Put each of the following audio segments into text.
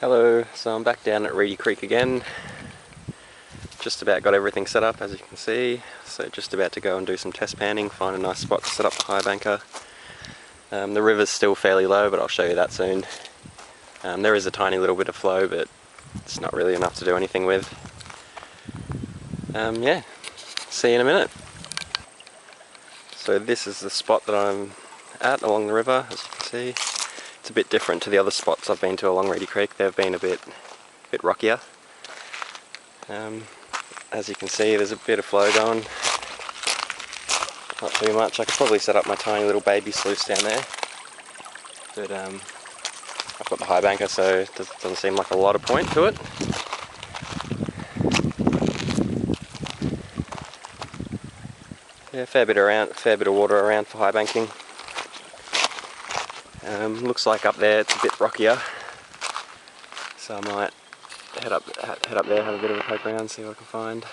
Hello, so I'm back down at Reedy Creek again. Just about got everything set up, as you can see. So just about to go and do some test panning, find a nice spot to set up the high banker. The river's still fairly low, but I'll show you that soon. There is a tiny little bit of flow, but it's not really enough to do anything with. Yeah, see you in a minute. So this is the spot that I'm at along the river, as you can see. It's a bit different to the other spots I've been to along Reedy Creek. They've been a bit rockier. As you can see, there's a bit of flow going. Not too much. I could probably set up my tiny little baby sluice down there, but I've got the high banker, so it doesn't seem like a lot of point to it. Yeah, fair bit of water around for high banking. Looks like up there it's a bit rockier, so I might head up there, have a bit of a poke around, see what I can find.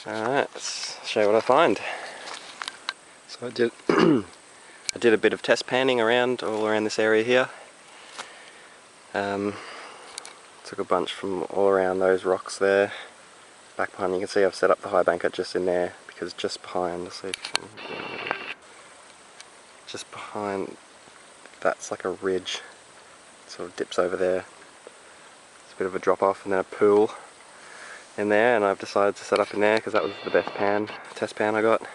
Alright, let's show you what I find. So I did I did a bit of test panning all around this area here. Took a bunch from all around those rocks there. Back behind, you can see I've set up the high banker just in there, because just behind, let's see if you can, just behind, that's like a ridge. It sort of dips over there. It's a bit of a drop off and then a pool in there, and I've decided to set up in there because that was the best test pan I got. You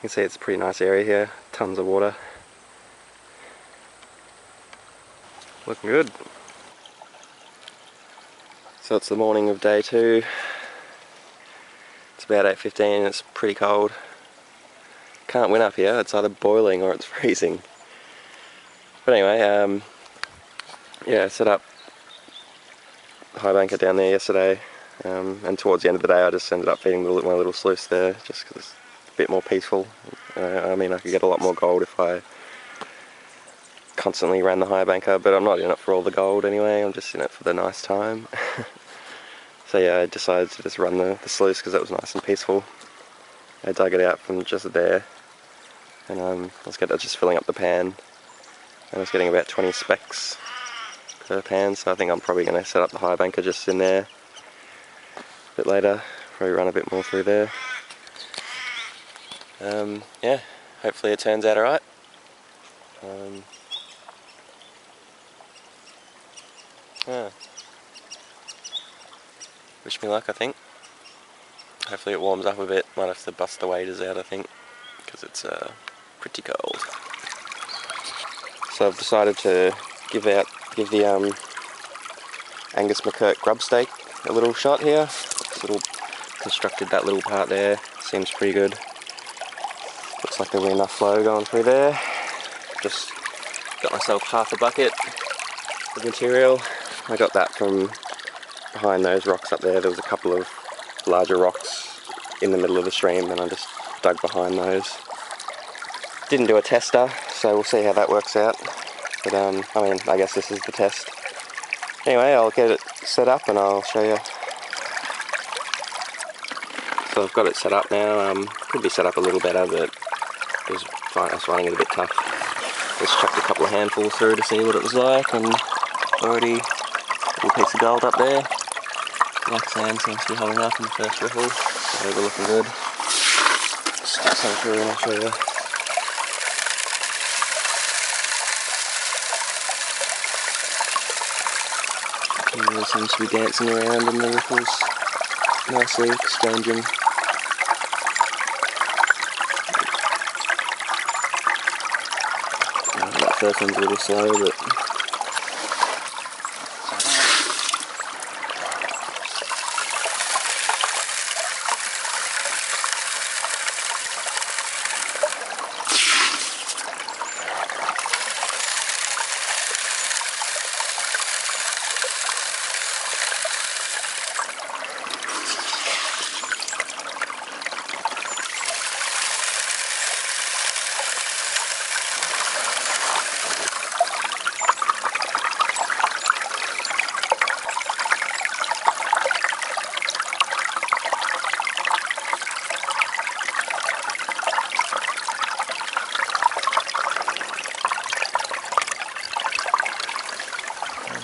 can see it's a pretty nice area here, tons of water. Looking good. So it's the morning of day 2. It's about 8:15, it's pretty cold. Can't win up here, it's either boiling or it's freezing. But anyway, yeah, set up the high banker down there yesterday, and towards the end of the day I just ended up feeding my little sluice there, just because it's a bit more peaceful. I mean, I could get a lot more gold if I constantly ran the high banker, but I'm not in it for all the gold anyway, I'm just in it for the nice time. So yeah, I decided to just run the sluice because it was nice and peaceful. I dug it out from just there, and I was just filling up the pan, and I was getting about 20 specks per pan, so I think I'm probably going to set up the high banker just in there a bit later, probably run a bit more through there. Yeah, hopefully it turns out alright. Yeah. Wish me luck, I think. Hopefully it warms up a bit. Might have to bust the waders out, I think, because it's pretty cold. So I've decided to give the Angus McKirk grub steak a little shot here. Constructed that little part there. Seems pretty good. Looks like there'll be enough flow going through there. Just got myself half a bucket of material. I got that from behind those rocks up there. There was a couple of larger rocks in the middle of the stream, and I just dug behind those. Didn't do a tester, so we'll see how that works out. But I mean, I guess this is the test. Anyway, I'll get it set up and I'll show you. So I've got it set up now. Could be set up a little better, but I was finding it a bit tough. Just chucked a couple of handfuls through to see what it was like, and already a little piece of gold up there. Black sand seems to be holding up in the first riffle, so we're looking good. Stick some through and I'll show you. It really seems to be dancing around in the riffles, nicely exchanging. That first one's a little slow, but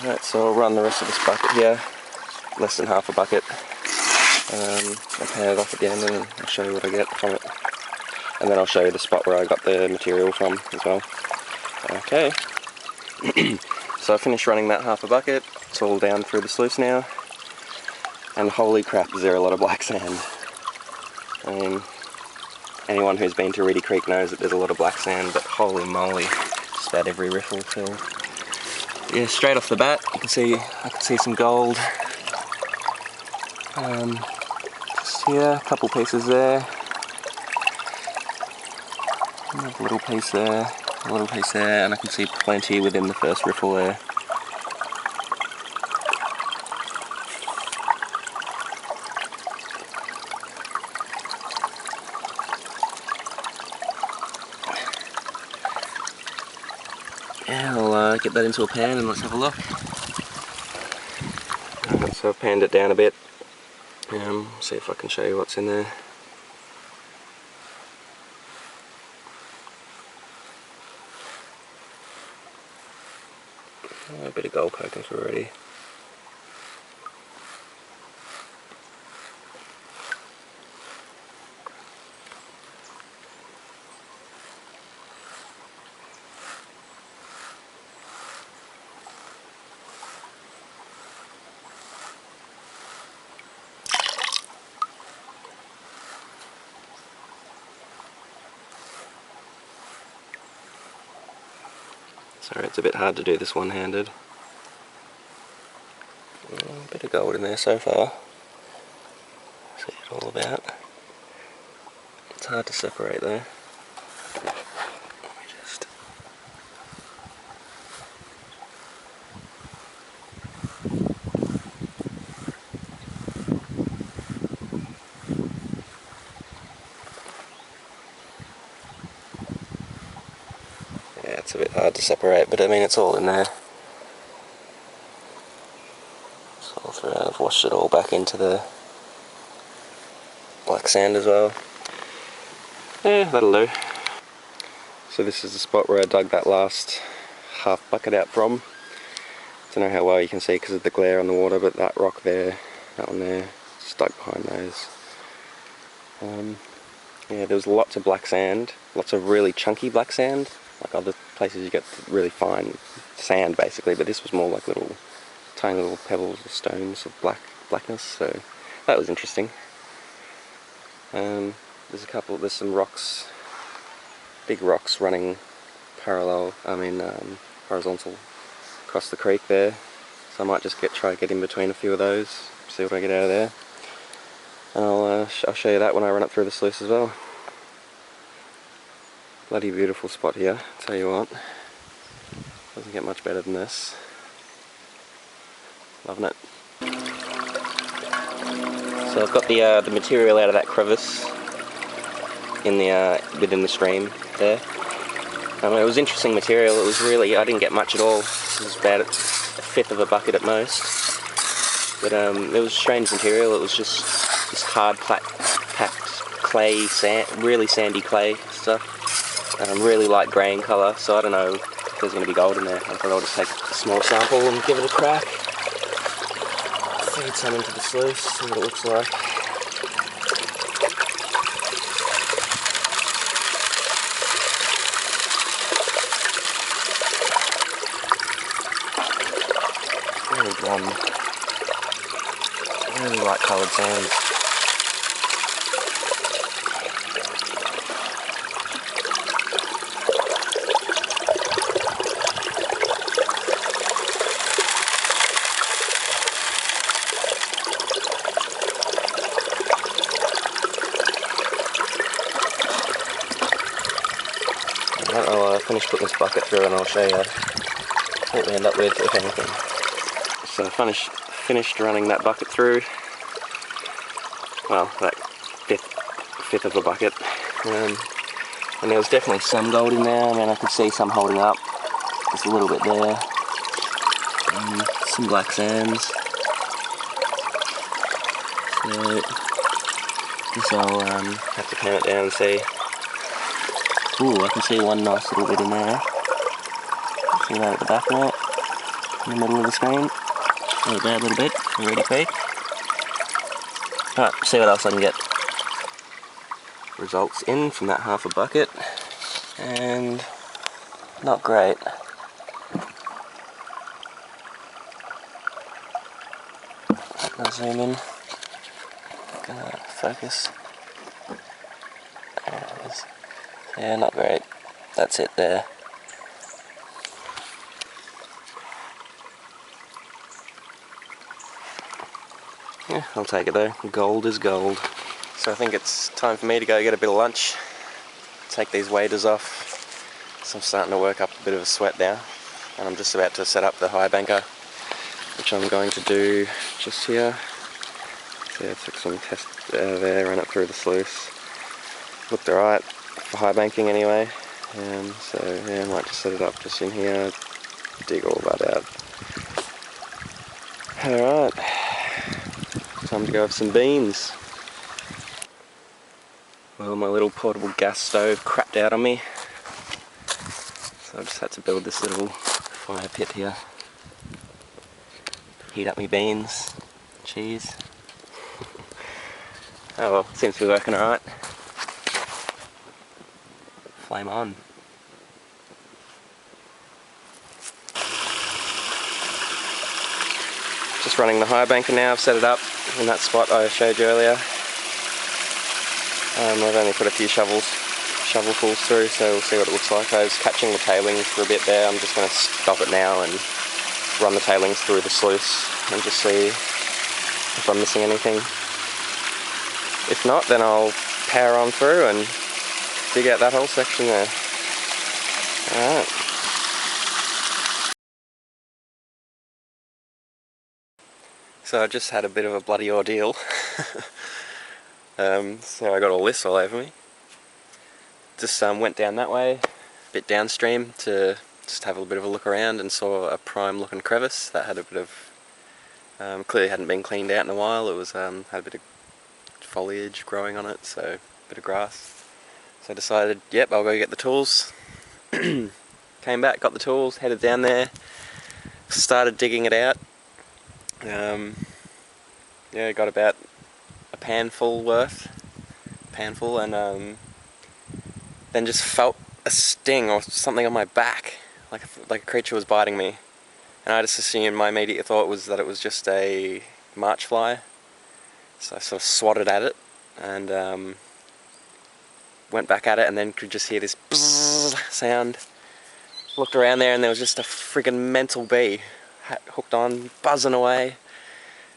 Alright, so I'll run the rest of this bucket here, less than half a bucket. I'll pan it off at the end and I'll show you what I get from it. And then I'll show you the spot where I got the material from as well. Okay. So I finished running that half a bucket. It's all down through the sluice now. And holy crap, is there a lot of black sand. I mean, anyone who's been to Reedy Creek knows that there's a lot of black sand, but holy moly, just about every riffle filled. Yeah, straight off the bat, I can see some gold. Just here, a couple pieces there. A little piece there, a little piece there, and I can see plenty within the first riffle there. Yeah, I'll get that into a pan and let's have a look. So I've panned it down a bit. See if I can show you what's in there. A bit of gold poking through already. Sorry, it's a bit hard to do this one-handed. A bit of gold in there so far. See it all about. It's hard to separate though. Let me just... Yeah, it's a bit hard to separate, but I mean it's all in there. It's all through. I've washed it all back into the black sand as well. Yeah, that'll do. So this is the spot where I dug that last half bucket out from. Don't know how well you can see because of the glare on the water, but that rock there, that one there, stuck behind those. Yeah, there was lots of black sand, lots of really chunky black sand. Like other places you get really fine sand basically, but this was more like little, tiny little pebbles or stones of blackness, so that was interesting. There's some rocks, big rocks running horizontal across the creek there, so I might just try to get in between a few of those, see what I get out of there. And I'll show you that when I run up through the sluice as well. Bloody beautiful spot here, tell you what. Doesn't get much better than this. Loving it. So I've got the material out of that crevice in the within the stream there. It was interesting material. It was really, I didn't get much at all. This was about a fifth of a bucket at most. But it was strange material. It was just this hard packed clay, really sandy clay stuff. Really light grey in colour, so I don't know if there's going to be gold in there. I thought I'll just take a small sample and give it a crack. Feed some into the sluice, see what it looks like. Really blonde, really light coloured sand. I'll finish putting this bucket through and I'll show you what we end up with, if anything. So I finished running that bucket through, well, that fifth of a bucket, and there was definitely some gold in there. I mean, I could see some holding up, just a little bit there, some black sands. So, guess I'll have to pan it down and see. Ooh, I can see one nice little bit in there. See that at the back there? in the middle of the screen. There we go, a little bit for Reedy Creek. Alright, see what else I can get. Results in from that half a bucket, and not great. I'll zoom in. Gonna focus. There it is. Yeah, not great. That's it there. Yeah, I'll take it though. Gold is gold. So I think it's time for me to go get a bit of lunch. Take these waders off. So I'm starting to work up a bit of a sweat now. And I'm just about to set up the highbanker, which I'm going to do just here. So yeah, took some tests there, ran it through the sluice. Looked alright for high banking anyway. So yeah, I might just set it up just in here, dig all that out. Alright, time to go have some beans. Well, my little portable gas stove crapped out on me, so I just had to build this little fire pit here. Heat up my beans, cheese. Oh well, seems to be working alright. Flame on. Just running the highbanker now. I've set it up in that spot I showed you earlier. I've only put a few shovelfuls through, so we'll see what it looks like. I was catching the tailings for a bit there. I'm just going to stop it now and run the tailings through the sluice and just see if I'm missing anything. If not, then I'll power on through and dig out that whole section there. Alright. So I just had a bit of a bloody ordeal. So I got all this all over me. Just went down that way, a bit downstream to just have a bit of a look around, and saw a prime looking crevice that had a bit of, clearly hadn't been cleaned out in a while. It was had a bit of foliage growing on it, so a bit of grass. So I decided, yep, I'll go get the tools. Came back, got the tools, headed down there, started digging it out. Yeah, got about a panful worth, and then just felt a sting or something on my back, like a creature was biting me. And I just assumed, my immediate thought was that it was just a march fly. So I sort of swatted at it and went back at it, and then could just hear this bzzz sound. Looked around there and there was just a friggin' mental bee hooked on, buzzing away.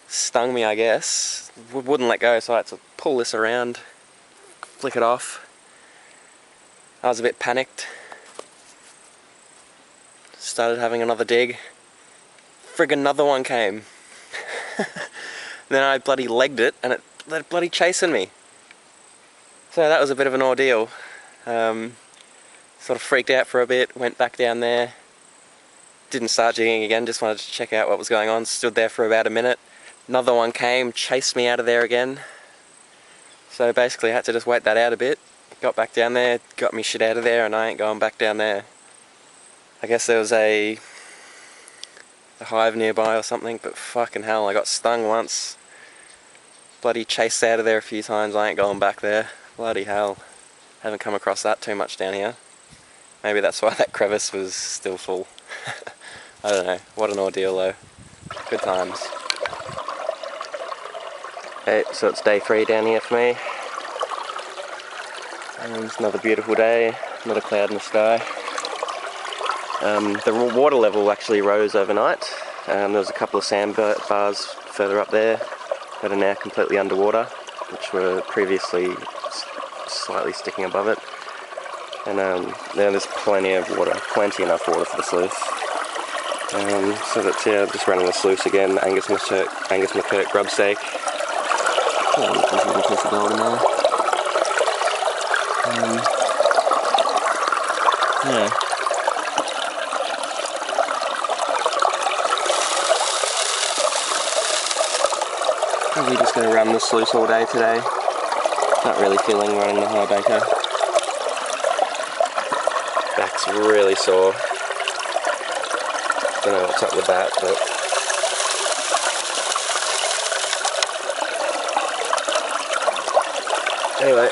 Stung me, I guess. Wouldn't let go, so I had to pull this around, flick it off. I was a bit panicked. Started having another dig. Friggin' another one came. Then I bloody legged it and it bloody chasing me. So that was a bit of an ordeal. Sort of freaked out for a bit, went back down there. Didn't start digging again, just wanted to check out what was going on. Stood there for about a minute. Another one came, chased me out of there again. So basically I had to just wait that out a bit. Got back down there, got me shit out of there, and I ain't going back down there. I guess there was a hive nearby or something, but fucking hell, I got stung once. Bloody chased out of there a few times, I ain't going back there. Bloody hell. Haven't come across that too much down here. Maybe that's why that crevice was still full. I don't know. What an ordeal though. Good times. Okay, so it's day 3 down here for me. And it's another beautiful day, not a cloud in the sky. The water level actually rose overnight. There was a couple of sandbars further up there that are now completely underwater, which were previously slightly sticking above it. And there's plenty of water, plenty enough water for the sluice. So that's, yeah, just running the sluice again. Angus McKirk grub steak. Oh, there's a little piece of gold in there. Yeah. Probably just going to run the sluice all day today. Not really feeling running the highbanker. Back's really sore. don't know what's up with that, but anyway,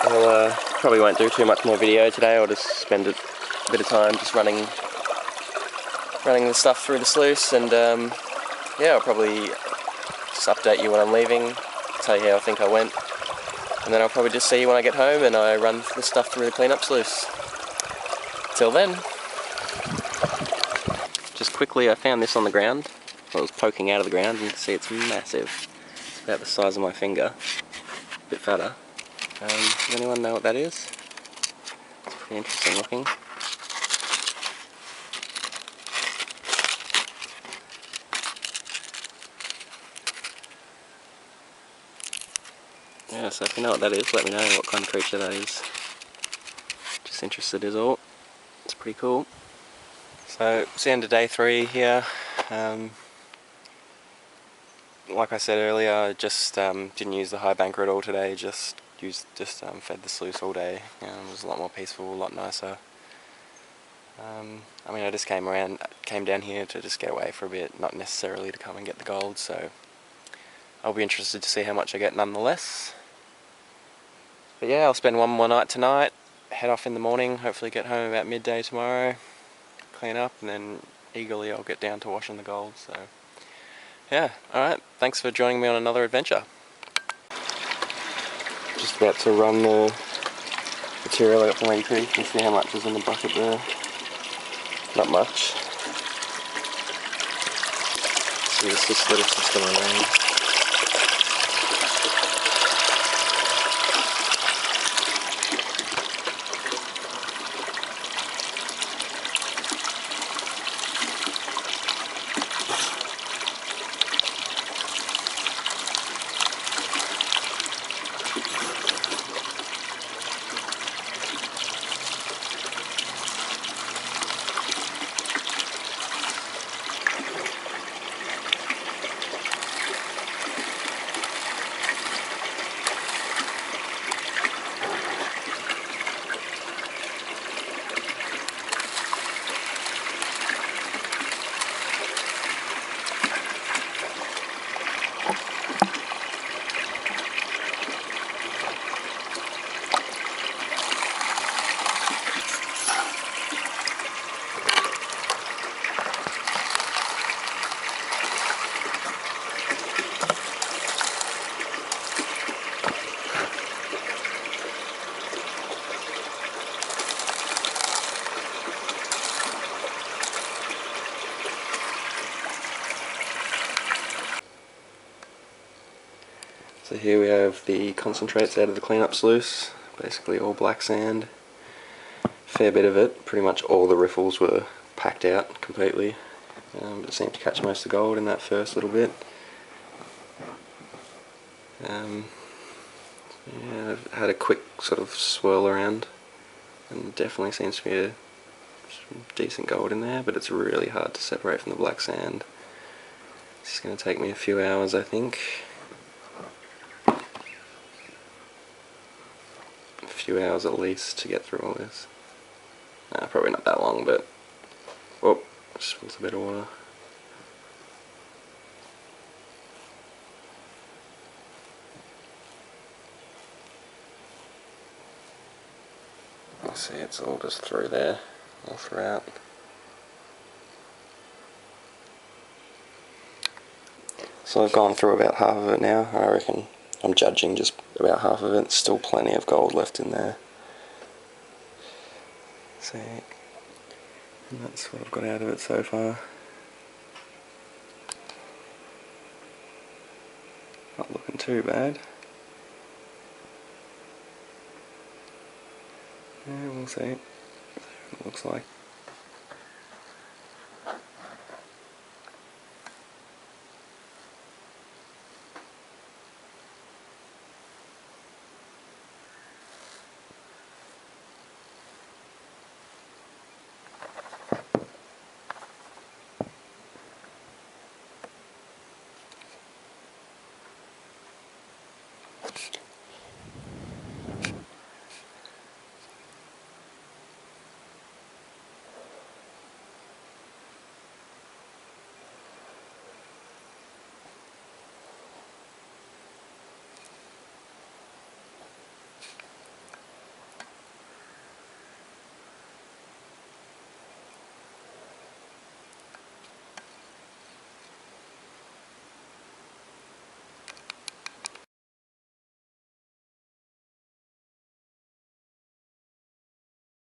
I'll probably won't do too much more video today. I'll just spend a bit of time just running the stuff through the sluice, and yeah, I'll probably just update you when I'm leaving, tell you how I think I went, and then I'll probably just see you when I get home and I run the stuff through the cleanup sluice. Till then. Just quickly, I found this on the ground. Well, it was poking out of the ground, and you can see it's massive. It's about the size of my finger, a bit fatter. Does anyone know what that is? It's pretty interesting looking. Yeah, so if you know what that is, let me know what kind of creature that is. Just interested is all. It's pretty cool. So it's the end of day 3 here. Like I said earlier, I just didn't use the highbanker at all today. Just fed the sluice all day. It was a lot more peaceful, a lot nicer. I mean, I just came down here to just get away for a bit, not necessarily to come and get the gold. So I'll be interested to see how much I get nonetheless. But yeah, I'll spend one more night tonight, head off in the morning, hopefully get home about midday tomorrow, clean up, and then eagerly I'll get down to washing the gold. So yeah, alright, thanks for joining me on another adventure. Just about to run the material out from Reedy Creek and see how much is in the bucket there. Not much. See this little system around. So here we have the concentrates out of the cleanup sluice, basically all black sand, fair bit of it, pretty much all the riffles were packed out completely, but it seemed to catch most of the gold in that first little bit. Yeah, I've had a quick sort of swirl around, and definitely seems to be some decent gold in there, but it's really hard to separate from the black sand. It's going to take me a few hours, I think. Few hours at least to get through all this. Probably not that long, but oh, just spilled a bit of water. You see, it's all just through there, all throughout. So I've gone through about half of it now. I reckon I'm judging just about half of it. Still plenty of gold left in there. See, and that's what I've got out of it so far. Not looking too bad. Yeah, we'll see. It looks like.